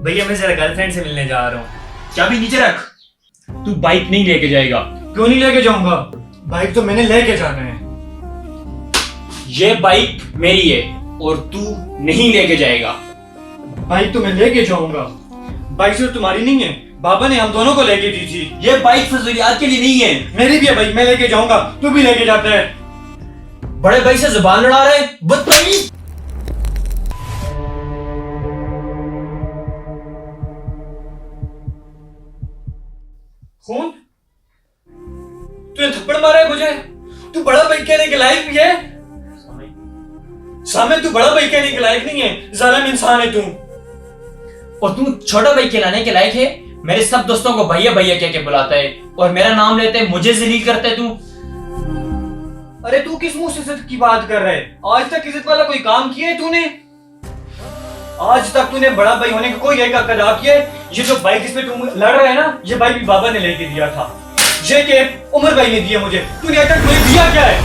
भैया मैं जरा गर्लफ्रेंड से मिलने जा रहा हूँ। चाबी नीचे रख। तू बाइक नहीं लेके जाएगा। क्यों नहीं लेके जाऊंगा? बाइक तो मैंने लेके जाना है। ये बाइक मेरी है और तू नहीं लेके जाएगा। बाइक तो मैं लेके जाऊंगा। बाइक सिर्फ तुम्हारी नहीं है, बाबा ने हम दोनों को लेके दी थी। ये बाइक फजूलियात के लिए नहीं है। मेरी भी है बाइक, मैं लेके जाऊंगा। तू भी लेके जाता है। बड़े भाई से जुबान लड़ा रहे बदतमीज। कौन? तूने थप्पड़ मारा है मुझे? तू बड़ा भाई कहने के लायक भी है? सामने तू बड़ा भाई कहने के लायक नहीं है, जालिम इंसान है तू। और तू छोटा भाई कहलाने के लायक है। मेरे सब दोस्तों को भैया भैया कह के बुलाता है और मेरा नाम लेते है, मुझे जलील करता है तू। अरे तू किस मुंह से इज्जत की बात कर रहा है? आज तक इज्जत वाला कोई काम किया है तूने? आज तक तूने बड़ा भाई होने का कोई एक अदा किया है? ये जो बाइक इस पे तुम लड़ रहे है ना, ये बाइक भी बाबा ने लेके दिया था। ये के उमर भाई ने दिया मुझे। तूने आज तक मुझे दिया क्या है?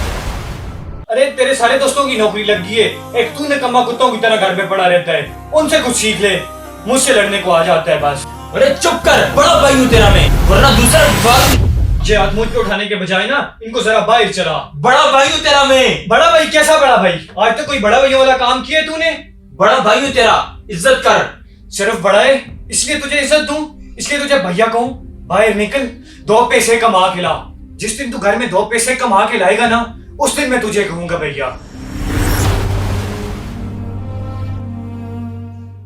अरे तेरे सारे दोस्तों की नौकरी लग गई है, एक तू निकम्मा कुत्तों की तरह घर पे पड़ा रहता है। उनसे कुछ सीख ले, मुझसे लड़ने को आ जाता है बस। अरे चुप कर, बड़ा भाई हूँ तेरा मैं, वरना दूसरा बात। ये हाथ मुझ पे उठाने के बजाय ना इनको जरा बाहर चला। बड़ा भाई हूँ तेरा मैं। बड़ा भाई कैसा बड़ा भाई? आज तक कोई बड़ा भाई वाला काम किया है तूने? बड़ा भाई हूँ तेरा, इज्जत कर। सिर्फ बड़ा है इसलिए तुझे इज्जत दूं, इसलिए तुझे भैया कहूं? बाहर निकल, 2 पैसे कमा के ला। जिस दिन तू घर में 2 पैसे कमा के लाएगा ना, उस दिन मैं तुझे कहूंगा भैया।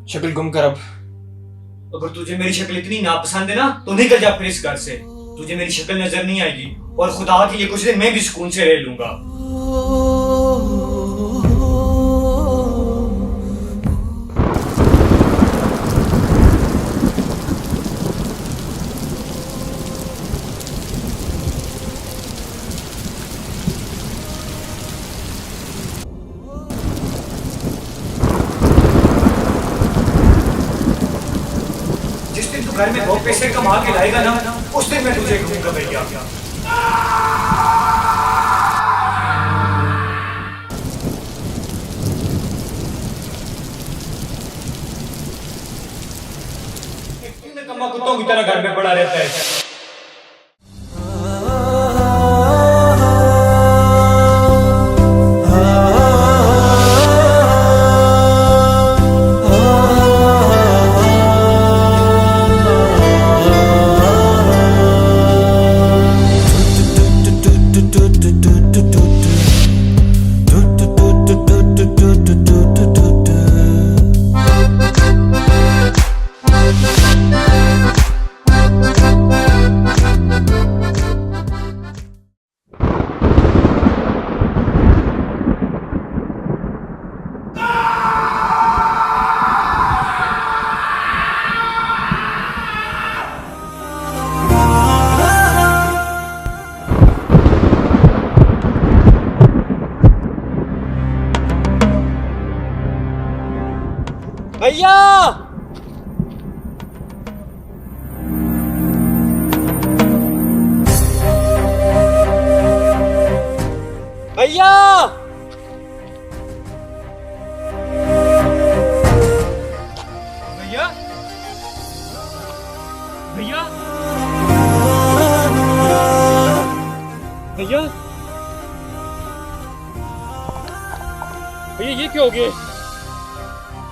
शक्ल गुम कर अब। अगर तुझे मेरी शक्ल इतनी नापसंद है ना, तो निकल जा फिर इस घर से। तुझे मेरी शक्ल नजर नहीं आएगी और खुदा के लिए कुछ दिन मैं भी सुकून से रह लूंगा। जिस दिन तू घर में 2 पैसे कमा के लाएगा ना, उस दिन मैं तुझे कहूंगा भैया। निकम्मा कुत्तों की तरह घर में पड़ा रहता है। भैया भैया भैया भैया भैया भैया ये क्या हो गया?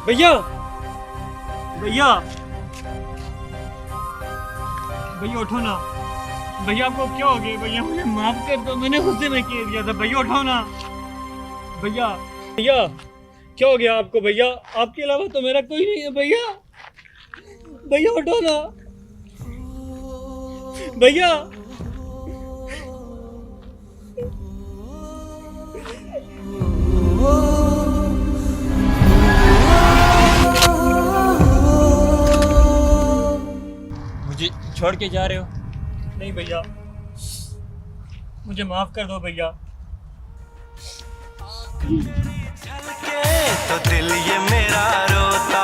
भैया भैया भैया उठो ना। भैया आपको क्या हो गया? भैया मुझे माफ कर दो, मैंने गुस्से में कह दिया था। भैया उठो ना। भैया भैया क्या हो गया आपको? भैया आपके अलावा तो मेरा कोई नहीं है। भैया भैया उठो ना। भैया मुझे छोड़ के जा रहे हो? नहीं भैया, मुझे माफ कर दो भैया। तो दिल ये मेरा रोता